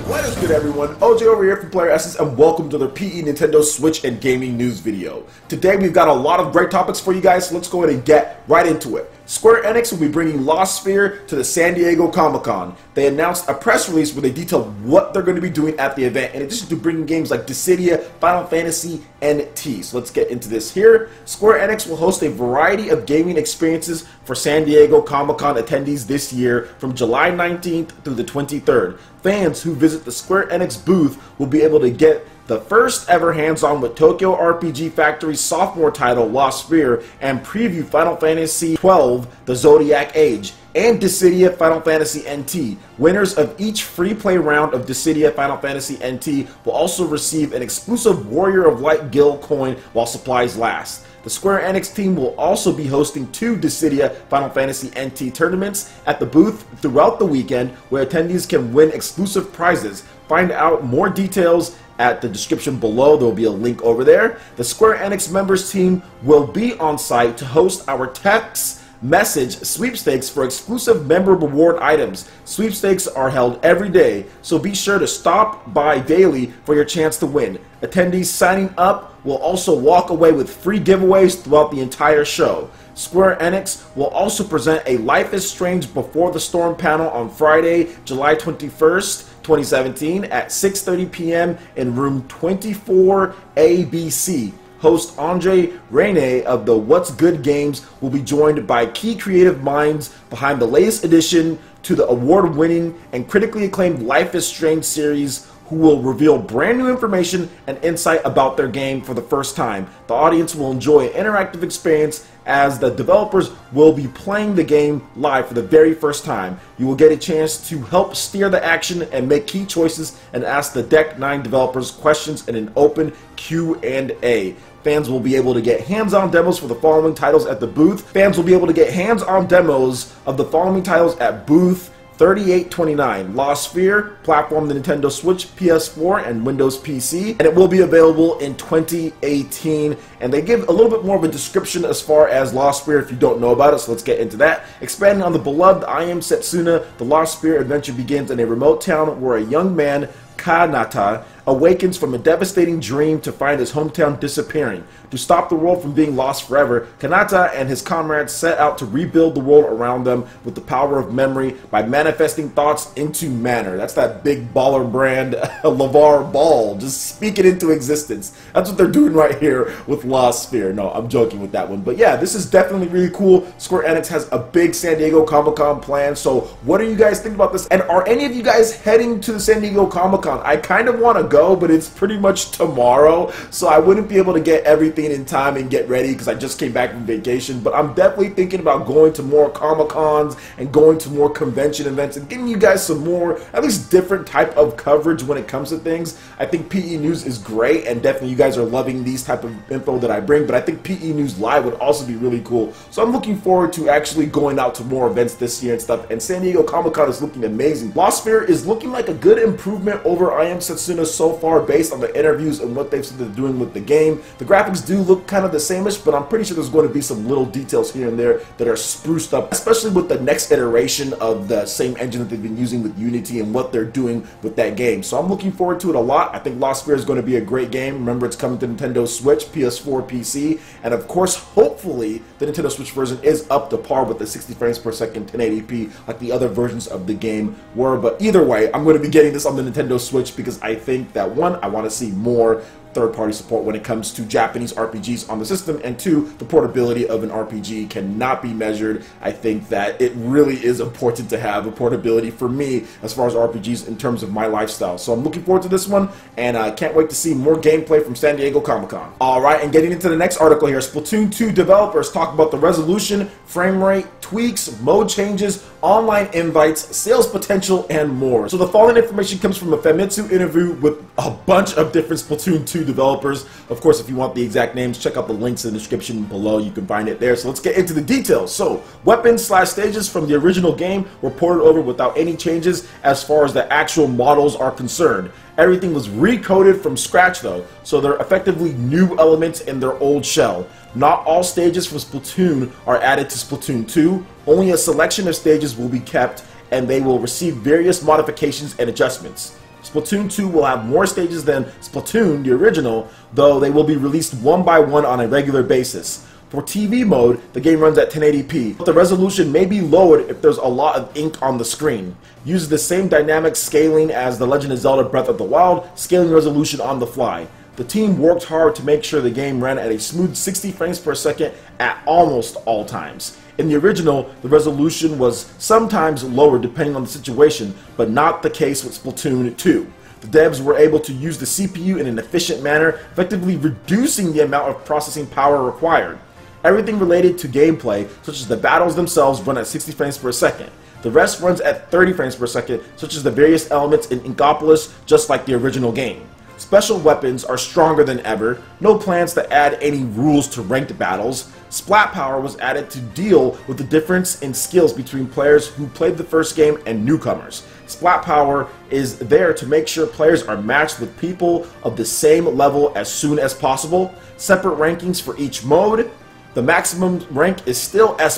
What is good, everyone? OJ over here from PlayerEssence, and welcome to the PE Nintendo Switch and gaming news video. Today we've got a lot of great topics for you guys, so let's go ahead and get right into it. Square Enix will be bringing Lost Sphear to the San Diego Comic-Con. They announced a press release where they detailed what they're going to be doing at the event, in addition to bringing games like Dissidia, Final Fantasy, and T. So let's get into this here. Square Enix will host a variety of gaming experiences for San Diego Comic-Con attendees this year from July 19th through the 23rd. Fans who visit the Square Enix booth will be able to get the first ever hands-on with Tokyo RPG Factory's sophomore title, Lost Sphear, and preview Final Fantasy XII, The Zodiac Age, and Dissidia Final Fantasy NT. Winners of each free-play round of Dissidia Final Fantasy NT will also receive an exclusive Warrior of Light Guild coin while supplies last. The Square Enix team will also be hosting 2 Dissidia Final Fantasy NT tournaments at the booth throughout the weekend, where attendees can win exclusive prizes. Find out more details at the description below. There will be a link over there. The Square Enix members team will be on site to host our text message sweepstakes for exclusive member reward items. Sweepstakes are held every day, so be sure to stop by daily for your chance to win. Attendees signing up will also walk away with free giveaways throughout the entire show. Square Enix will also present a Life is Strange Before the Storm panel on Friday, July 21st, 2017 at 6:30 p.m. in room 24 ABC. Host Andre Rene of the What's Good Games will be joined by key creative minds behind the latest addition to the award-winning and critically acclaimed Life is Strange series, who will reveal brand new information and insight about their game for the first time. The audience will enjoy an interactive experience as the developers will be playing the game live for the very first time. You will get a chance to help steer the action and make key choices and ask the Deck 9 developers questions in an open Q&A. Fans will be able to get hands-on demos for the following titles at the booth. Fans will be able to get hands-on demos of the following titles at booth 3829. Lost Sphear, platform the Nintendo Switch, PS4, and Windows PC, and it will be available in 2018. And they give a little bit more of a description as far as Lost Sphear if you don't know about it, so let's get into that. Expanding on the beloved I Am Setsuna, the Lost Sphear adventure begins in a remote town where a young man, Kanata, awakens from a devastating dream to find his hometown disappearing. To stop the world from being lost forever, Kanata and his comrades set out to rebuild the world around them with the power of memory by manifesting thoughts into matter. That's that big baller brand, LeVar Ball. Just speak it into existence. That's what they're doing right here with Lost Sphear. No, I'm joking with that one. But yeah, this is definitely really cool. Square Enix has a big San Diego Comic-Con plan. So what do you guys think about this? And are any of you guys heading to the San Diego Comic-Con? I kind of want to go, but it's pretty much tomorrow, so I wouldn't be able to get everything in time and get ready because I just came back from vacation. But I'm definitely thinking about going to more Comic-Cons and going to more convention events and giving you guys some more, at least different type of coverage when it comes to things. I think PE News is great, and definitely you guys are loving these type of info that I bring, but I think PE News Live would also be really cool. So I'm looking forward to actually going out to more events this year and stuff, and San Diego Comic-Con is looking amazing. Lost Sphear is looking like a good improvement over I Am Setsuna so far based on the interviews and what they've said they're doing with the game. The graphics do look kind of the same-ish, but I'm pretty sure there's going to be some little details here and there that are spruced up, especially with the next iteration of the same engine that they've been using with Unity and what they're doing with that game. So I'm looking forward to it a lot. I think Lost Sphear is going to be a great game. Remember, it's coming to Nintendo Switch, PS4, PC, and of course, hopefully, the Nintendo Switch version is up to par with the 60 frames per second 1080p like the other versions of the game were. But either way, I'm going to be getting this on the Nintendo Switch because I think that, one, I want to see more third-party support when it comes to Japanese RPGs on the system, and 2, the portability of an RPG cannot be measured. I think that it really is important to have a portability for me as far as RPGs in terms of my lifestyle. So I'm looking forward to this one, and I can't wait to see more gameplay from San Diego Comic-Con. Alright, and getting into the next article here, Splatoon 2 developers talk about the resolution, frame rate, tweaks, mode changes, online invites, sales potential, and more. So the following information comes from a Famitsu interview with a bunch of different Splatoon 2 developers. Of course, if you want the exact names, check out the links in the description below. You can find it there. So let's get into the details. So weapons/stages from the original game were ported over without any changes as far as the actual models are concerned. Everything was recoded from scratch though, so they're effectively new elements in their old shell. Not all stages from Splatoon are added to Splatoon 2, only a selection of stages will be kept, and they will receive various modifications and adjustments. Splatoon 2 will have more stages than Splatoon, the original, though they will be released one by one on a regular basis. For TV mode, the game runs at 1080p, but the resolution may be lowered if there's a lot of ink on the screen. Uses the same dynamic scaling as The Legend of Zelda Breath of the Wild, scaling resolution on the fly. The team worked hard to make sure the game ran at a smooth 60 frames per second at almost all times. In the original, the resolution was sometimes lower depending on the situation, but not the case with Splatoon 2. The devs were able to use the CPU in an efficient manner, effectively reducing the amount of processing power required. Everything related to gameplay, such as the battles themselves, run at 60 frames per second. The rest runs at 30 frames per second, such as the various elements in Inkopolis, just like the original game. Special weapons are stronger than ever, no plans to add any rules to ranked battles. Splat power was added to deal with the difference in skills between players who played the first game and newcomers. Splat power is there to make sure players are matched with people of the same level as soon as possible. Separate rankings for each mode. The maximum rank is still S+,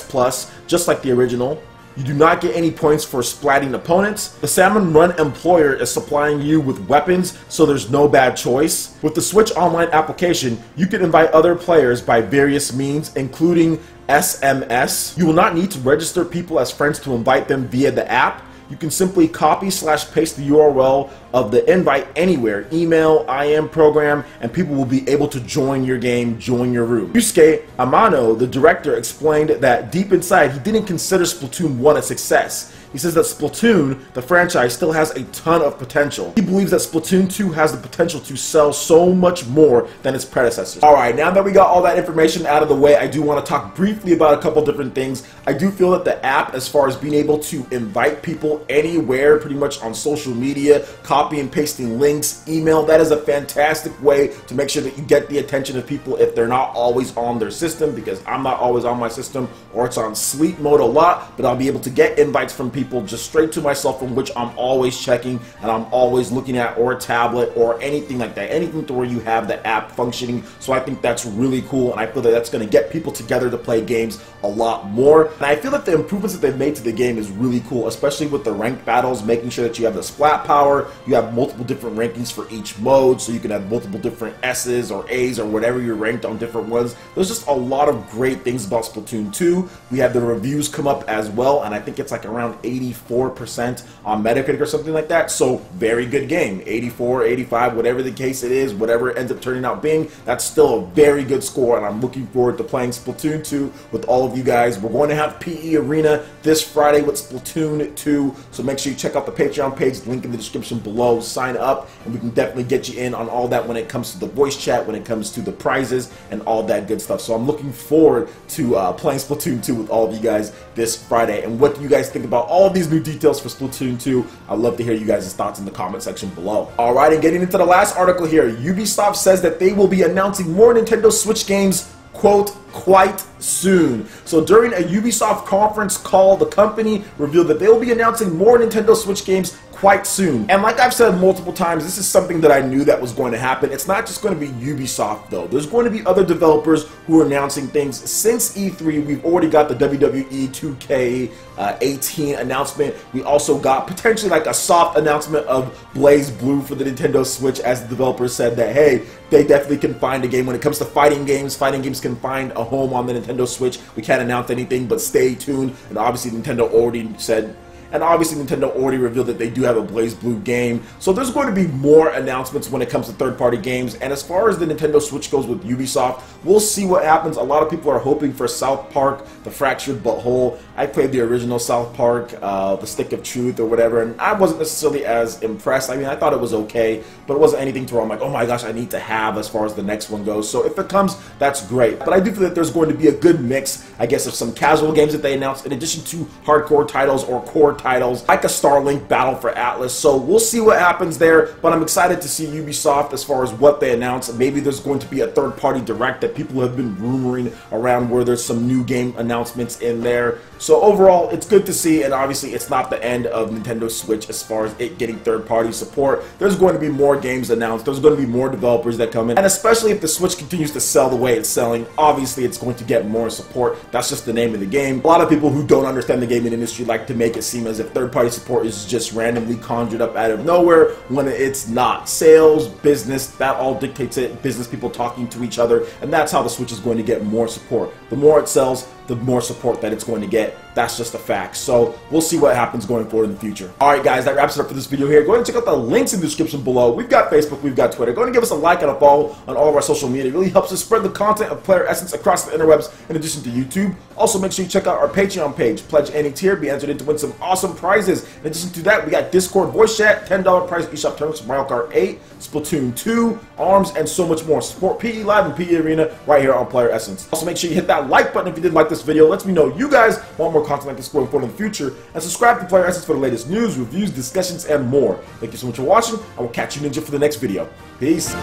just like the original. You do not get any points for splatting opponents. The Salmon Run employer is supplying you with weapons, so there's no bad choice. With the Switch Online application, you can invite other players by various means, including SMS. You will not need to register people as friends to invite them via the app. You can simply copy/paste the URL of the invite anywhere, email, IM program, and people will be able to join your game, join your room. Yusuke Amano, the director, explained that deep inside he didn't consider Splatoon 1 a success. He says that Splatoon, the franchise, still has a ton of potential. He believes that Splatoon 2 has the potential to sell so much more than its predecessors. Alright, now that we got all that information out of the way, I do want to talk briefly about a couple different things. I do feel that the app, as far as being able to invite people anywhere, pretty much on social media, copy and pasting links, email, that is a fantastic way to make sure that you get the attention of people if they're not always on their system, because I'm not always on my system, or it's on sleep mode a lot, but I'll be able to get invites from people just straight to my cell phone, which I'm always checking and I'm always looking at, or a tablet or anything like that, anything to where you have the app functioning. So I think that's really cool, and I feel that that's going to get people together to play games a lot more. And I feel that the improvements that they've made to the game is really cool, especially with the ranked battles, making sure that you have the splat power, you have multiple different rankings for each mode, so you can have multiple different S's or A's or whatever you're ranked on different ones. There's just a lot of great things about Splatoon 2. We have the reviews come up as well, and I think it's like around 84% on Metacritic or something like that, so very good game. 84, 85, whatever the case it is, whatever it ends up turning out being, that's still a very good score, and I'm looking forward to playing Splatoon 2 with all of you guys. We're going to have PE Arena this Friday with Splatoon 2, so make sure you check out the Patreon page, link in the description below, sign up, and we can definitely get you in on all that when it comes to the voice chat, when it comes to the prizes, and all that good stuff. So I'm looking forward to playing Splatoon 2 with all of you guys this Friday. And what do you guys think about all of these new details for Splatoon 2? I'd love to hear you guys' thoughts in the comment section below. Alright, and getting into the last article here, Ubisoft says that they will be announcing more Nintendo Switch games, quote, quite soon. So during a Ubisoft conference call, the company revealed that they will be announcing more Nintendo Switch games quite soon. And like I've said multiple times, this is something that I knew that was going to happen. It's not just going to be Ubisoft though. There's going to be other developers who are announcing things. Since E3, we've already got the WWE 2K18 announcement. We also got potentially like a soft announcement of Blaze Blue for the Nintendo Switch, as the developers said that, hey, they definitely can find a game. When it comes to fighting games can find a home on the Nintendo Switch. We can't announce anything, but stay tuned. And obviously Nintendo already said, and obviously Nintendo already revealed that they do have a Blaze Blue game. So there's going to be more announcements when it comes to third-party games. And as far as the Nintendo Switch goes with Ubisoft, we'll see what happens. A lot of people are hoping for South Park, The Fractured But Whole. I played the original South Park, The Stick of Truth or whatever, and I wasn't necessarily as impressed. I mean, I thought it was okay, but it wasn't anything to where I'm like, oh my gosh, I need to have as far as the next one goes. So if it comes, that's great. But I do feel that there's going to be a good mix, I guess, of some casual games that they announced, in addition to hardcore titles or core titles, like a Starlink Battle for Atlas. So we'll see what happens there, but I'm excited to see Ubisoft as far as what they announce. Maybe there's going to be a third-party direct that people have been rumoring around, where there's some new game announcements in there. So overall, it's good to see, and obviously it's not the end of Nintendo Switch as far as it getting third-party support. There's going to be more games announced, there's going to be more developers that come in, and especially if the Switch continues to sell the way it's selling, obviously it's going to get more support. That's just the name of the game. A lot of people who don't understand the gaming industry like to make it seem as if third-party support is just randomly conjured up out of nowhere, when it's not. Sales, business, that all dictates it. Business people talking to each other, and that's how the Switch is going to get more support. The more it sells, the more support that it's going to get. That's just a fact. So we'll see what happens going forward in the future. Alright guys, that wraps it up for this video here. Go ahead and check out the links in the description below. We've got Facebook, we've got Twitter. Go ahead and give us a like and a follow on all of our social media. It really helps us spread the content of PlayerEssence across the interwebs in addition to YouTube. Also make sure you check out our Patreon page. Pledge any tier, be entered in to win some awesome prizes. In addition to that, we got Discord voice chat, $10 prize eShop tournaments for Mario Kart 8, Splatoon 2, ARMS, and so much more. Support PE Live and PE Arena right here on PlayerEssence. Also make sure you hit that like button if you did like this video. Lets me know you guys want more content like this going forward in the future, and subscribe to PlayerEssence for the latest news, reviews, discussions, and more. Thank you so much for watching. I will catch you ninja for the next video. Peace.